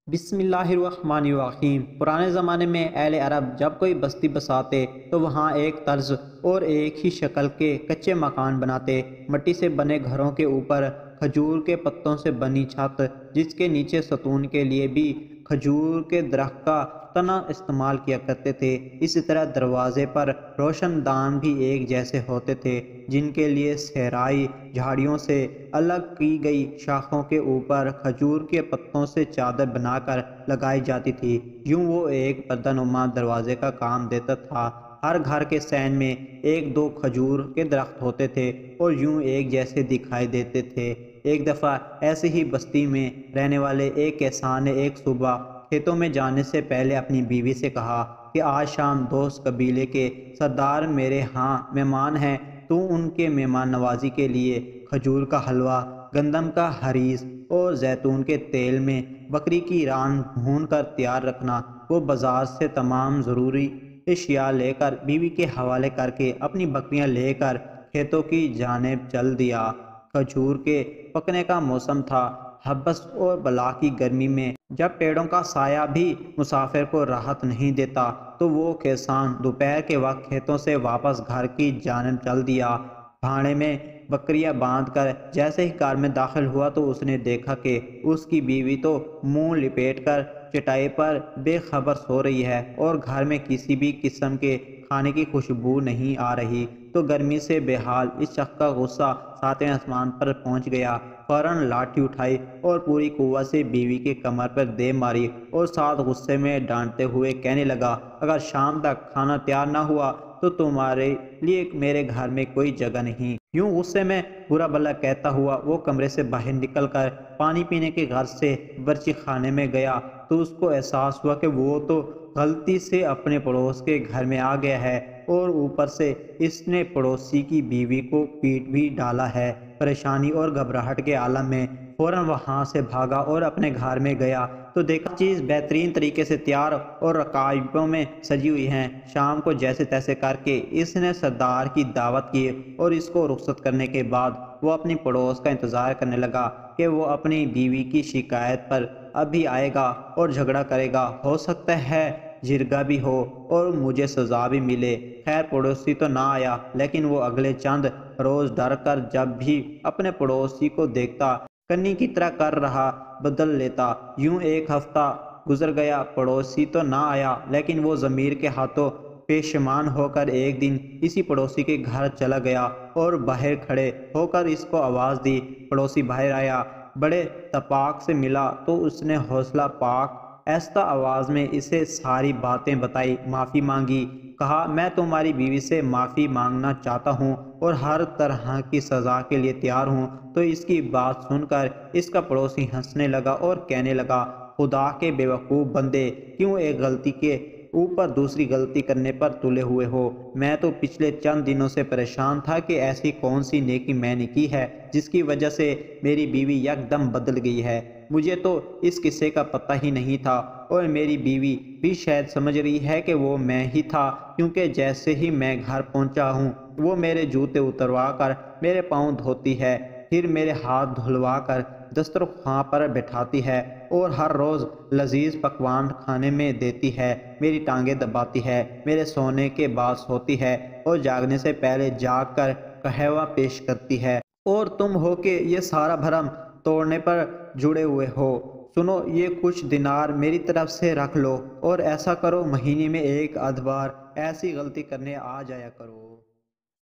بسم اللہ الرحمن الرحیم۔ پرانے زمانے میں اہل عرب جب کوئی بستی بساتے تو وہاں ایک طرز اور ایک ہی شکل کے کچے مکان بناتے۔ مٹی سے بنے گھروں کے اوپر کھجور کے پتوں سے بنی چھت، جس کے نیچے ستون کے لیے بھی کھجور کے درخت کا تنا استعمال کیا کرتے تھے۔ اسی طرح دروازے پر روشن دان بھی ایک جیسے ہوتے تھے، جن کے لیے صحرائی جھاڑیوں سے الگ کی گئی شاخوں کے اوپر کھجور کے پتوں سے چادر بنا کر لگائی جاتی تھی۔ یوں وہ ایک پردہ نما دروازے کا کام دیتا تھا۔ ہر گھر کے صحن میں ایک دو کھجور کے درخت ہوتے تھے اور یوں ایک جیسے دکھائی دیتے تھے۔ ایک دفعہ ایسی ہی بستی میں رہنے والے ایک کسان نے ایک صبح کھیتوں میں جانے سے پہلے اپنی بیوی سے کہا کہ آج شام دوست قبیلے کے سردار میرے ہاں مہمان ہیں، تو ان کے مہمان نوازی کے لیے کھجور کا حلوہ، گندم کا حریص اور زیتون کے تیل میں بکری کی ران بھون کر تیار رکھنا۔ وہ بازار سے تمام ضروری اشیاء لے کر بیوی کے حوالے کر کے اپنی بکریاں لے کر کھیتوں کی جانب چل دیا۔ کھجور کے پکنے کا موسم تھا۔ حبس اور بلا کی گرمی میں جب پیڑوں کا سایہ بھی مسافر کو راحت نہیں دیتا، تو وہ کسان دوپہر کے وقت کھیتوں سے واپس گھر کی جانب چل دیا۔ بھاڑے میں بکریاں باندھ کر جیسے ہی کار میں داخل ہوا تو اس نے دیکھا کہ اس کی بیوی تو منہ لپیٹ کر چٹائی پر بے خبر سو رہی ہے اور گھر میں کسی بھی قسم کے کھانے کی خوشبو نہیں آ رہی۔ تو گرمی سے بے حال اس شخص کا غصہ ساتویں آسمان پر پہنچ گیا۔ فوراً لاٹھی اٹھائی اور پوری قوت سے بیوی کے کمر پر دے ماری اور ساتھ غصے میں ڈانٹتے ہوئے کہنے لگا، اگر شام تک کھانا تیار نہ ہوا تو تمہارے لیے میرے گھر میں کوئی جگہ نہیں۔ یوں غصے میں برا بھلا کہتا ہوا وہ کمرے سے باہر نکل کر پانی پینے کے غرض سے باورچی خانے میں گیا تو اس کو احساس ہوا کہ وہ تو غلطی سے اپنے پڑوس کے گھر میں آ گیا ہے اور اوپر سے اس نے پڑوسی کی بیوی کو پیٹ بھی ڈالا ہے۔ پریشانی اور گھبراہٹ کے عالم میں فوراً وہاں سے بھاگا اور اپنے گھر میں گیا تو دیکھا چیز بہترین طریقے سے تیار اور رکائبوں میں سجی ہوئی ہیں۔ شام کو جیسے تیسے کر کے اس نے سردار کی دعوت کی اور اس کو رخصت کرنے کے بعد وہ اپنی پڑوس کا انتظار کرنے لگا کہ وہ اپنی بیوی کی شکایت پر ابھی آئے گا اور جھگڑا کرے گا، ہو سکتا ہے جرگہ بھی ہو اور مجھے سزا بھی ملے۔ خیر پڑوسی تو نہ آیا، لیکن وہ اگلے چند روز ڈر کر جب بھی اپنے پڑوسی کو دیکھتا کنی کی طرح کر رہا بدل لیتا۔ یوں ایک ہفتہ گزر گیا، پڑوسی تو نہ آیا، لیکن وہ ضمیر کے ہاتھوں پیشمان ہو کر ایک دن اسی پڑوسی کے گھر چلا گیا اور باہر کھڑے ہو کر اس کو آواز دی۔ پڑوسی باہر آیا، بڑے اتفاق سے ملا تو اس نے حوصلہ پاک آہستہ آواز میں اسے ساری باتیں بتائی، معافی مانگی، کہا میں تمہاری بیوی سے معافی مانگنا چاہتا ہوں اور ہر طرح کی سزا کے لیے تیار ہوں۔ تو اس کی بات سن کر اس کا پڑوسی ہنسنے لگا اور کہنے لگا، خدا کے بے وقوف بندے، کیوں ایک غلطی کے اوپر دوسری غلطی کرنے پر تلے ہوئے ہو؟ میں تو پچھلے چند دنوں سے پریشان تھا کہ ایسی کون سی نیکی میں نے کی ہے جس کی وجہ سے میری بیوی یکدم بدل گئی ہے۔ مجھے تو اس قصے کا پتہ ہی نہیں تھا اور میری بیوی بھی شاید سمجھ رہی ہے کہ وہ میں ہی تھا، کیونکہ جیسے ہی میں گھر پہنچا ہوں وہ میرے جوتے اتروا کر میرے پاؤں دھوتی ہے، پھر میرے ہاتھ دھلوا کر دسترخوان پر بٹھاتی ہے اور ہر روز لذیذ پکوان کھانے میں دیتی ہے، میری ٹانگیں دباتی ہے، میرے سونے کے بعد سوتی ہے اور جاگنے سے پہلے جاگ کر قہوہ پیش کرتی ہے، اور تم ہو کہ یہ سارا بھرم توڑنے پر جڑے ہوئے ہو۔ سنو، یہ کچھ دینار میری طرف سے رکھ لو اور ایسا کرو مہینے میں ایک آدھ بار ایسی غلطی کرنے آ جایا کرو۔